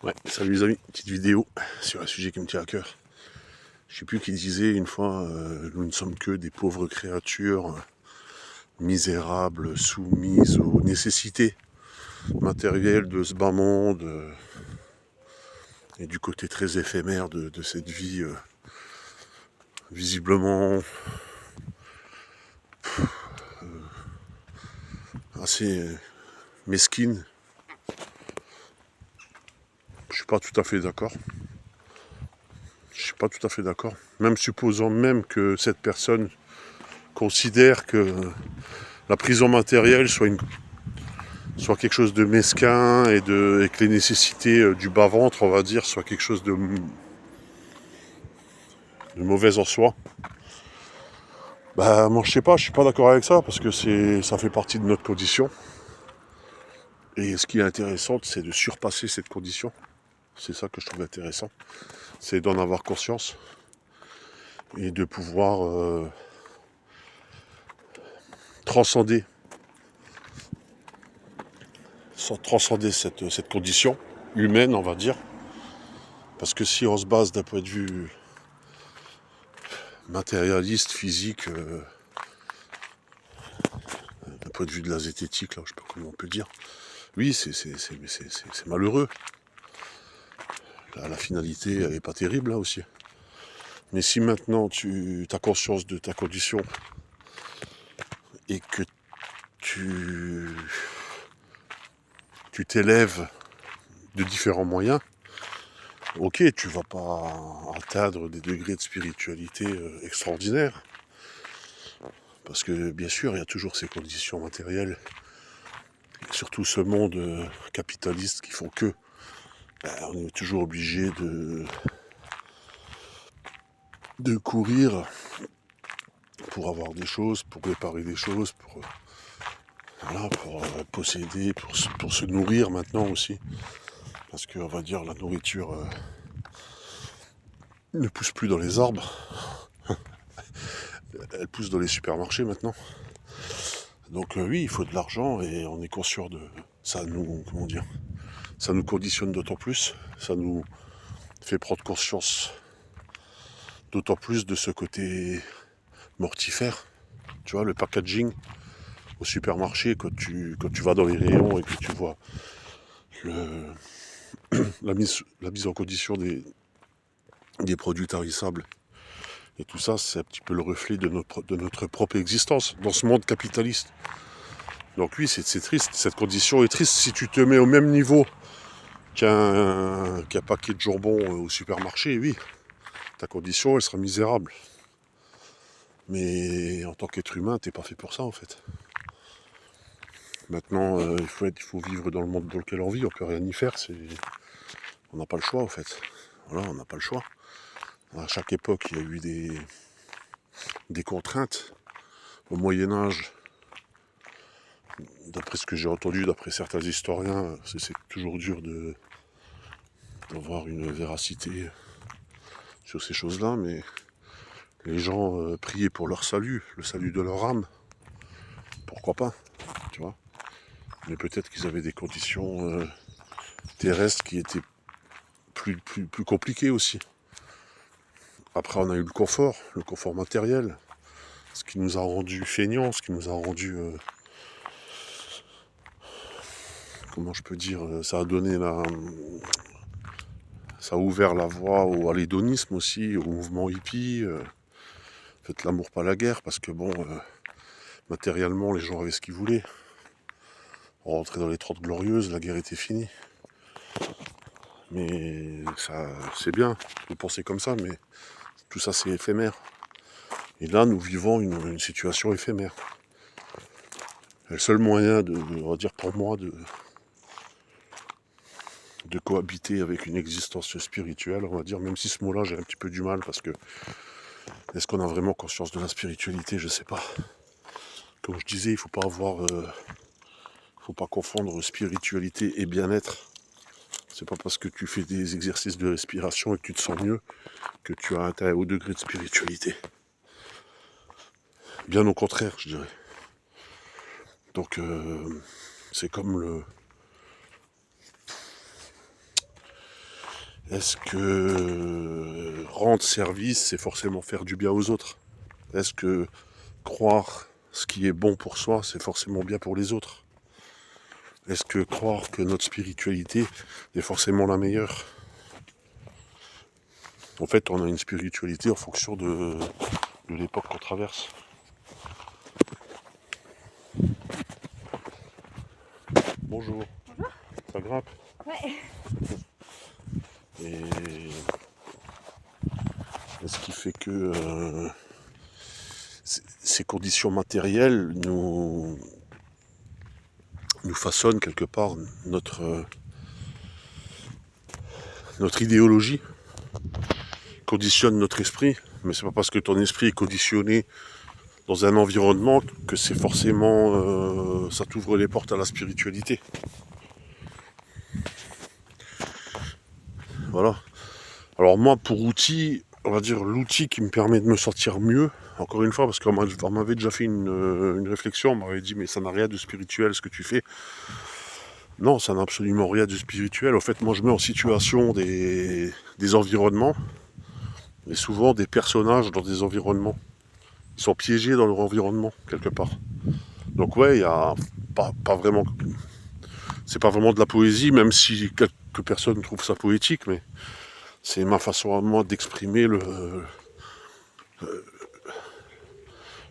Ouais, salut les amis, petite vidéo sur un sujet qui me tient à cœur. Je sais plus qui disait une fois, nous ne sommes que des pauvres créatures misérables, soumises aux nécessités matérielles de ce bas monde et du côté très éphémère de cette vie visiblement assez mesquine. Je suis pas tout à fait d'accord. Je suis pas tout à fait d'accord. Même supposant même que cette personne considère que la prison matérielle soit quelque chose de mesquin et que les nécessités du bas-ventre, on va dire, soient quelque chose de mauvais en soi. Bah moi je sais pas, je suis pas d'accord avec ça parce que ça fait partie de notre condition. Et ce qui est intéressant, c'est de surpasser cette condition. C'est ça que je trouve intéressant. C'est d'en avoir conscience et de pouvoir transcender, transcender cette condition humaine, on va dire. Parce que si on se base d'un point de vue matérialiste, physique, d'un point de vue de la zététique, là, je sais pas comment on peut dire, oui, c'est malheureux. La finalité, elle n'est pas terrible là aussi. Mais si maintenant tu as conscience de ta condition et que tu t'élèves de différents moyens, ok, tu vas pas atteindre des degrés de spiritualité extraordinaires. Parce que bien sûr, il y a toujours ces conditions matérielles, surtout ce monde capitaliste qui font que on est toujours obligé de courir pour avoir des choses, pour réparer des choses, pour posséder, pour se nourrir maintenant aussi. Parce qu'on va dire la nourriture ne pousse plus dans les arbres, elle pousse dans les supermarchés maintenant. Donc oui, il faut de l'argent et on est conscient de ça. Ça nous conditionne d'autant plus, ça nous fait prendre conscience d'autant plus de ce côté mortifère. Tu vois, le packaging au supermarché, quand tu vas dans les rayons et que tu vois la mise en condition des produits tarissables et tout ça, c'est un petit peu le reflet de notre propre existence dans ce monde capitaliste. Donc oui, c'est triste, cette condition est triste. Si tu te mets au même niveau qu'un paquet de jambon au supermarché, oui, ta condition, elle sera misérable. Mais en tant qu'être humain, t'es pas fait pour ça en fait. Maintenant, il faut vivre dans le monde dans lequel on vit, on peut rien y faire, on n'a pas le choix en fait. Voilà, on n'a pas le choix. À chaque époque, il y a eu des contraintes. Au Moyen-Âge, d'après ce que j'ai entendu, d'après certains historiens, c'est toujours dur d'avoir une véracité sur ces choses-là, mais les gens priaient pour leur salut, le salut de leur âme. Pourquoi pas, tu vois. Mais peut-être qu'ils avaient des conditions terrestres qui étaient plus compliquées aussi. Après, on a eu le confort matériel, ce qui nous a rendu feignants, ce qui nous a rendu, comment je peux dire, ça a ouvert la voie à l'hédonisme aussi, au mouvement hippie. Faites l'amour, pas la guerre, parce que bon, matériellement, les gens avaient ce qu'ils voulaient. On rentrait dans les 30 glorieuses, la guerre était finie. Mais ça, c'est bien de penser comme ça, mais tout ça, c'est éphémère. Et là, nous vivons une situation éphémère. Le seul moyen on va dire pour moi, de cohabiter avec une existence spirituelle, on va dire, même si ce mot-là, j'ai un petit peu du mal, parce que est-ce qu'on a vraiment conscience de la spiritualité? Je sais pas. Comme je disais, il faut faut pas confondre spiritualité et bien-être. C'est pas parce que tu fais des exercices de respiration et que tu te sens mieux que tu as atteint un haut degré de spiritualité. Bien au contraire, je dirais. Donc c'est comme Est-ce que rendre service, c'est forcément faire du bien aux autres? Est-ce que croire ce qui est bon pour soi, c'est forcément bien pour les autres? Est-ce que croire que notre spiritualité est forcément la meilleure? En fait, on a une spiritualité en fonction de l'époque qu'on traverse. Bonjour. Bonjour. Ça grimpe? Ouais. Et ce qui fait que ces conditions matérielles nous façonnent quelque part notre idéologie, conditionne notre esprit, mais c'est pas parce que ton esprit est conditionné dans un environnement que c'est forcément ça t'ouvre les portes à la spiritualité. Voilà. Alors moi, pour outil, on va dire l'outil qui me permet de me sentir mieux, encore une fois, parce qu'on m'avait déjà fait une réflexion, on m'avait dit mais ça n'a rien de spirituel ce que tu fais. Non, ça n'a absolument rien de spirituel. En fait, moi je mets en situation des environnements, et souvent des personnages dans des environnements. Ils sont piégés dans leur environnement, quelque part. Donc ouais, il y a pas vraiment... C'est pas vraiment de la poésie, même si quelques personnes trouvent ça poétique, mais c'est ma façon à moi d'exprimer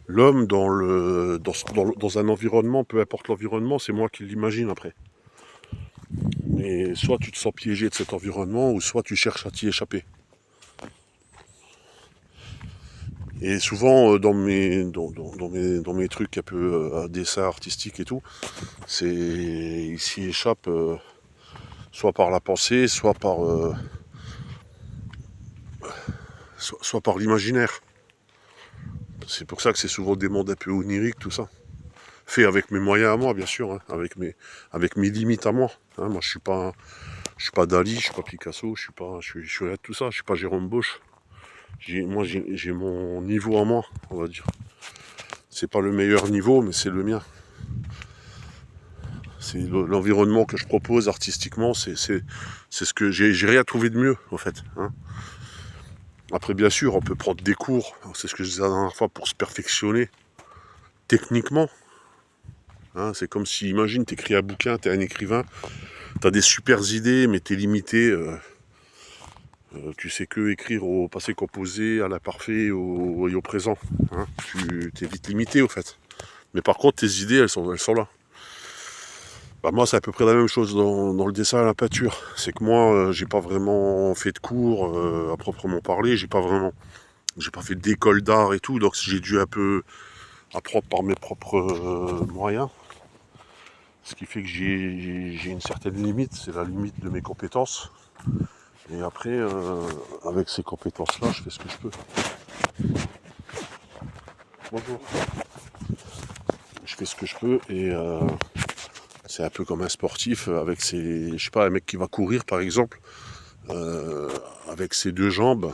l'homme dans un environnement, peu importe l'environnement, c'est moi qui l'imagine après. Mais soit tu te sens piégé de cet environnement, ou soit tu cherches à t'y échapper. Et souvent dans mes trucs un peu dessin artistique et tout, il s'y échappe soit par la pensée, soit par l'imaginaire. C'est pour ça que c'est souvent des mondes un peu oniriques, tout ça. Fait avec mes moyens à moi, bien sûr, hein, avec mes limites à moi. Hein. Moi, je suis pas Dali, je suis pas Picasso, je suis rien de tout ça. Je suis pas Jérôme Bosch. J'ai mon niveau à moi, on va dire. C'est pas le meilleur niveau, mais c'est le mien. C'est l'environnement que je propose artistiquement, c'est ce que j'ai rien trouvé de mieux, en fait. Hein. Après, bien sûr, on peut prendre des cours, c'est ce que je disais la dernière fois, pour se perfectionner techniquement. Hein, c'est comme si, imagine, t'écris un bouquin, t'es un écrivain, t'as des super idées, mais t'es limité. Tu sais que écrire au passé composé, à l'imparfait et au présent. Hein. Tu t'es vite limité, au fait. Mais par contre, tes idées, elles sont là. Bah moi, c'est à peu près la même chose dans le dessin et la peinture. C'est que moi, j'ai pas vraiment fait de cours à proprement parler. J'ai pas fait d'école d'art et tout, donc j'ai dû un peu apprendre par mes propres moyens. Ce qui fait que j'ai une certaine limite, c'est la limite de mes compétences. Et après, avec ces compétences-là, je fais ce que je peux. Bonjour. Je fais ce que je peux et c'est un peu comme un sportif avec je sais pas, un mec qui va courir par exemple, avec ses deux jambes,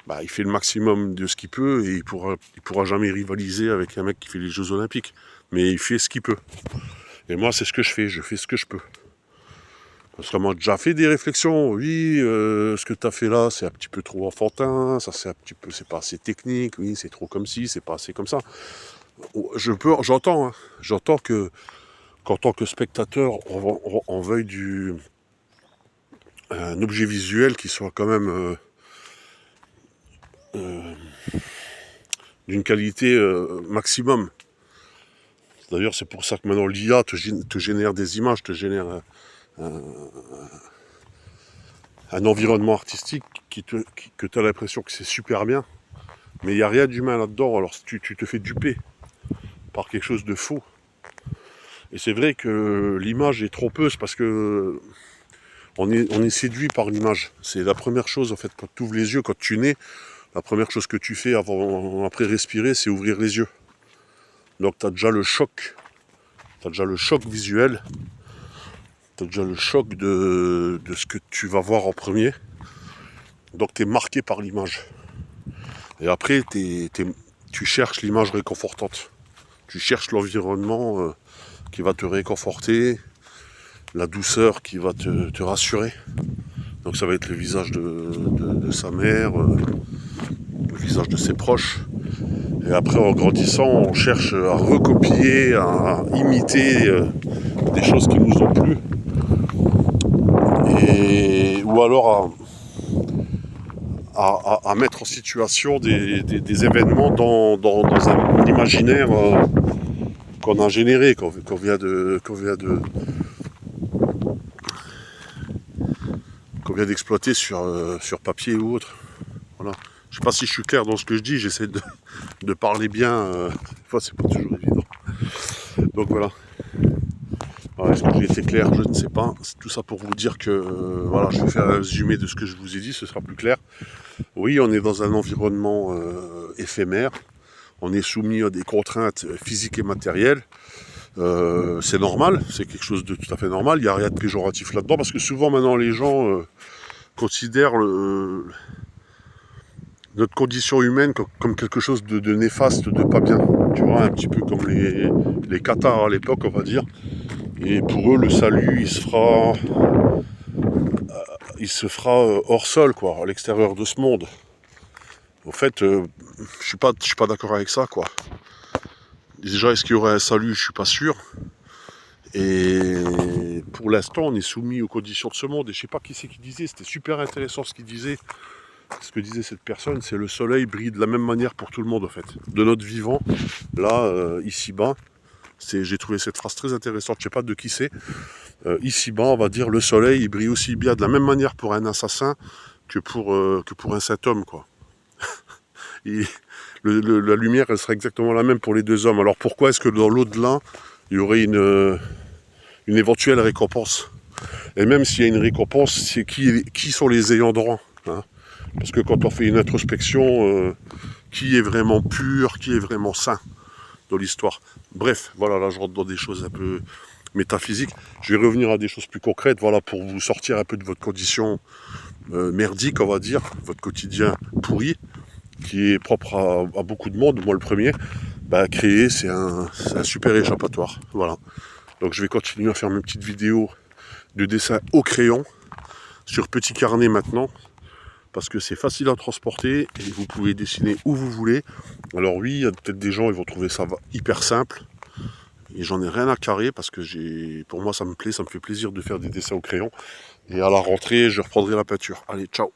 bah, il fait le maximum de ce qu'il peut et il pourra jamais rivaliser avec un mec qui fait les Jeux Olympiques. Mais il fait ce qu'il peut. Et moi, c'est ce que je fais ce que je peux. Parce qu'on m'a déjà fait des réflexions, oui, ce que tu as fait là, c'est un petit peu trop enfantin, ça c'est pas assez technique, oui, c'est trop comme ci, c'est pas assez comme ça. J'entends que qu'en tant que spectateur, on veuille un objet visuel qui soit quand même d'une qualité maximum. D'ailleurs, c'est pour ça que maintenant l'IA te génère des images, te génère un environnement artistique que tu as l'impression que c'est super bien, mais il n'y a rien d'humain là-dedans, alors tu te fais duper par quelque chose de faux. Et c'est vrai que l'image est trompeuse parce que on est séduit par l'image. C'est la première chose, en fait, quand tu ouvres les yeux, quand tu nais, la première chose que tu fais après respirer, c'est ouvrir les yeux. Donc tu as déjà le choc. Tu as déjà le choc visuel. Tu as déjà le choc de ce que tu vas voir en premier. Donc tu es marqué par l'image. Et après, tu cherches l'image réconfortante. Tu cherches l'environnement qui va te réconforter, la douceur qui va te rassurer. Donc ça va être le visage de sa mère, le visage de ses proches. Et après, en grandissant, on cherche à recopier, à imiter des choses qui nous ont plu. Ou alors à mettre en situation des événements dans un imaginaire qu'on a généré, qu'on vient d'exploiter sur papier ou autre. Voilà. Je sais pas si je suis clair dans ce que je dis, j'essaie de parler bien, des fois c'est pas toujours évident. Donc voilà. Alors, est-ce que j'ai été clair? Je ne sais pas. C'est tout ça pour vous dire que voilà, je vais faire un résumé de ce que je vous ai dit, ce sera plus clair. Oui, on est dans un environnement éphémère, on est soumis à des contraintes physiques et matérielles. C'est normal, c'est quelque chose de tout à fait normal, il n'y a rien de péjoratif là-dedans, parce que souvent maintenant les gens considèrent notre condition humaine comme quelque chose de néfaste, de pas bien. Tu vois, un petit peu comme les cathares à l'époque, on va dire. Et pour eux, le salut, il se fera hors sol, quoi, à l'extérieur de ce monde. En fait, je suis pas d'accord avec ça, quoi. Déjà, est-ce qu'il y aurait un salut? Je suis pas sûr. Et pour l'instant, on est soumis aux conditions de ce monde. Et je sais pas qui c'est qui disait, c'était super intéressant ce qu'il disait. Ce que disait cette personne, c'est le soleil brille de la même manière pour tout le monde, en fait. De notre vivant, là, ici-bas, j'ai trouvé cette phrase très intéressante, je sais pas de qui c'est. Ici-bas, on va dire, le soleil, il brille aussi bien de la même manière pour un assassin que pour un saint homme, quoi. La lumière, elle serait exactement la même pour les deux hommes. Alors pourquoi est-ce que dans l'au-delà, il y aurait une éventuelle récompense? Et même s'il y a une récompense, c'est qui sont les ayants droit, hein? Parce que quand on fait une introspection, qui est vraiment pur, qui est vraiment saint dans l'histoire? Bref, voilà, là je rentre dans des choses un peu métaphysiques. Je vais revenir à des choses plus concrètes, voilà, pour vous sortir un peu de votre condition merdique, on va dire, votre quotidien pourri, qui est propre à beaucoup de monde, moi le premier. Bah, créer, c'est un super échappatoire, voilà. Donc je vais continuer à faire mes petites vidéos de dessin au crayon, sur petit carnet maintenant, parce que c'est facile à transporter et vous pouvez dessiner où vous voulez. Alors oui, il y a peut-être des gens, ils vont trouver ça hyper simple, et j'en ai rien à carrer, parce que pour moi ça me plaît, ça me fait plaisir de faire des dessins au crayon. Et à la rentrée, je reprendrai la peinture. Allez, ciao!